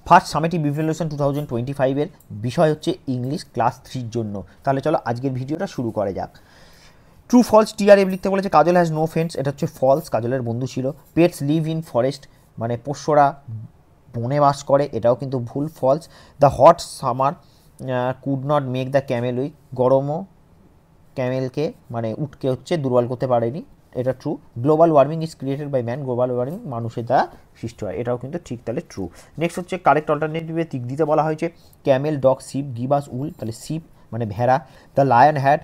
First summative evaluation 2025 এর বিষয় হচ্ছে ইংলিশ ক্লাস 3 জন্য। তাহলে চলো আজকের ভিডিওটা শুরু করা যাক। ট্রু ফলস টিআরএফ লিখতে বলেছে কাজল হ্যাজ নো ফ্রেন্ডস, এটা হচ্ছে ফলস, কাজলের বন্ধু ছিল। পেটস লিভ ইন ফরেস্ট, মানে পোষ্যরা বনে বাস করে, এটাও কিন্তু ভুল, false. The hot summer could not make the camel weak, গরমও ক্যামেলকে মানে উটকে হচ্ছে দুর্বল করতে পারেনি, এটা true. Global warming is created by man, global warming মানুষের দ্বারা সৃষ্টি হয়, এটাও কিন্তু ঠিক, তাহলে ট্রু। নেক্সট হচ্ছে কারেক্ট অল্টারনেটিভে দিক দিতে বলা হয়েছে camel, dog, sheep, give us wool, তাহলে শিপ মানে ভেড়া। The lion had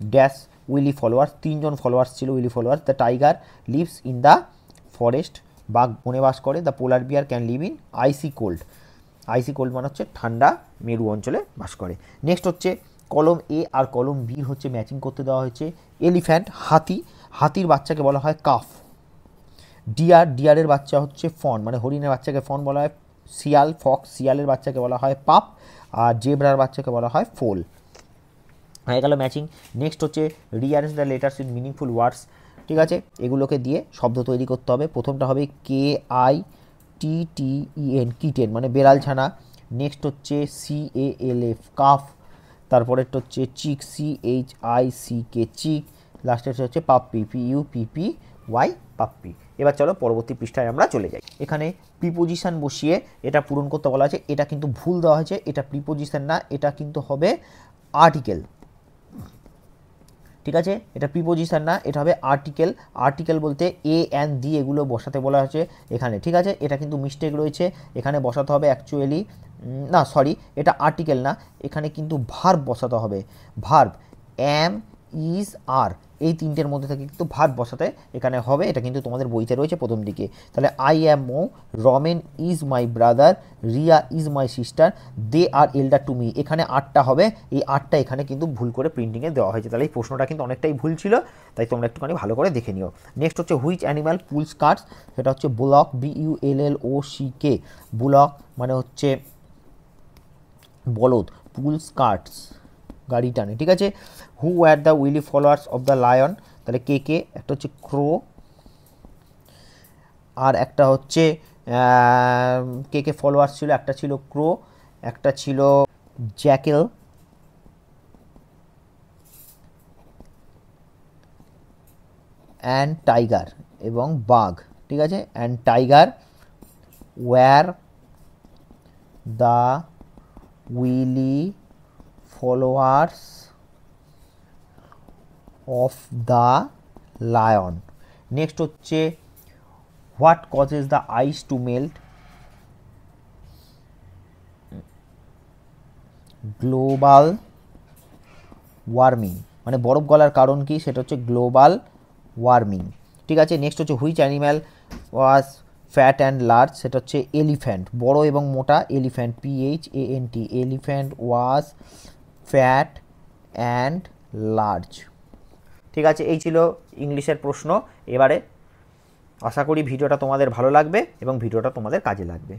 dash wily followers, 3 জন ফলোয়ার্স ছিল, Willy followers. The tiger lives in the forest, বাঘ বনে বাস করে। The polar bear can live in icy cold, icy cold মানে হচ্ছে ঠান্ডা মেরু অঞ্চলে বাস করে। নেক্সট হচ্ছে কলম এ আর কলম বি হচ্ছে ম্যাচিং করতে দেওয়া হয়েছে। এলিফ্যান্ট হাতি, হাতির বাচ্চাকে বলা হয় কাফ। ডিয়ার, ডিয়ারের বাচ্চা হচ্ছে ফন, মানে হরিণের বাচ্চাকে ফন বলা হয়। শিয়াল, ফক্স, শিয়ালের বাচ্চাকে বলা হয় পাপ। আর জেব্রার বাচ্চাকে বলা হয় ফোল। হয়ে গেল ম্যাচিং। নেক্সট হচ্ছে rearrange the letters in meaningful ওয়ার্ডস, ঠিক আছে, এগুলোকে দিয়ে শব্দ তৈরি করতে হবে। প্রথমটা হবে KITTEN, কিটেন মানে বেড়াল ছানা। নেক্সট হচ্ছে CALF, কাফ। তারপরেরটা হচ্ছে চিক, CHICK, চিক। লাস্টের হচ্ছে পাপ্পি, PUPPY, পাপ্পি। এবার চলো পরবর্তী পৃষ্ঠায় আমরা চলে যাই। এখানে প্রিপোজিশন বসিয়ে এটা পূরণ করতে বলা আছে, এটা কিন্তু ভুল দেওয়া হয়েছে, এটা প্রিপোজিশন না, এটা কিন্তু হবে আর্টিকেল, ঠিক আছে, এটা প্রিপোজিশন না, এটা হবে আর্টিকেল। আর্টিকেল বলতে এ অ্যান্ড দি এগুলো বসাতে বলা হয়েছে এখানে, ঠিক আছে, এটা কিন্তু মিস্টেক রয়েছে, এখানে বসাতে হবে অ্যাকচুয়ালি, না সরি, এটা আর্টিকেল না, এখানে কিন্তু ভার্ব বসাতে হবে। ভার্ব অ্যাম, ইজ, আর, এই তিনটের মধ্যে থেকে কিন্তু ভার্ব বসাতে এখানে হবে, এটা কিন্তু তোমাদের বইতে রয়েছে প্রথম দিকে। তাহলে আই অ্যাম মো, Romen is my brother, Riya is my sister, they are elder to me, এখানে আটটা হবে, এই আটটা এখানে কিন্তু ভুল করে প্রিন্টিংয়ে দেওয়া হয়েছে, তাহলে এই প্রশ্নটা কিন্তু অনেকটাই ভুল ছিল, তাই তোমরা একটুখানি ভালো করে দেখে নিও। নেক্সট হচ্ছে হুইচ অ্যানিম্যাল পুলস কার্টস, সেটা হচ্ছে বুলক, BULLOCK, বুলক মানে হচ্ছে বলদ, পুলস কার্টস গাড়ি টানে, ঠিক আছে। Who were the wily followers of the lion, তাহলে কে, একটা হচ্ছে ক্রো, আর একটা হচ্ছে কে ফলোয়ার্স ছিল, একটা ছিল ক্রো, একটা ছিল জ্যাকেল, অ্যান্ড টাইগার এবং বাঘ, ঠিক আছে। And tiger were the wily followers of the lion. Next হচ্ছে what causes the ice to melt, global warming, মানে বরফ গলার কারণ কি, সেটা হচ্ছে গ্লোবাল ওয়ার্মিং, ঠিক আছে। নেক্সট হচ্ছে which animal was fat and large, সেটা হচ্ছে এলিফ্যান্ট, বড় এবং মোটা, elephant, PHANT, elephant was fat and large, ঠিক আছে। এই ছিল ইংলিশের প্রশ্ন। এবারে আশা করি ভিডিওটা তোমাদের ভালো লাগবে এবং ভিডিওটা তোমাদের কাজে লাগবে।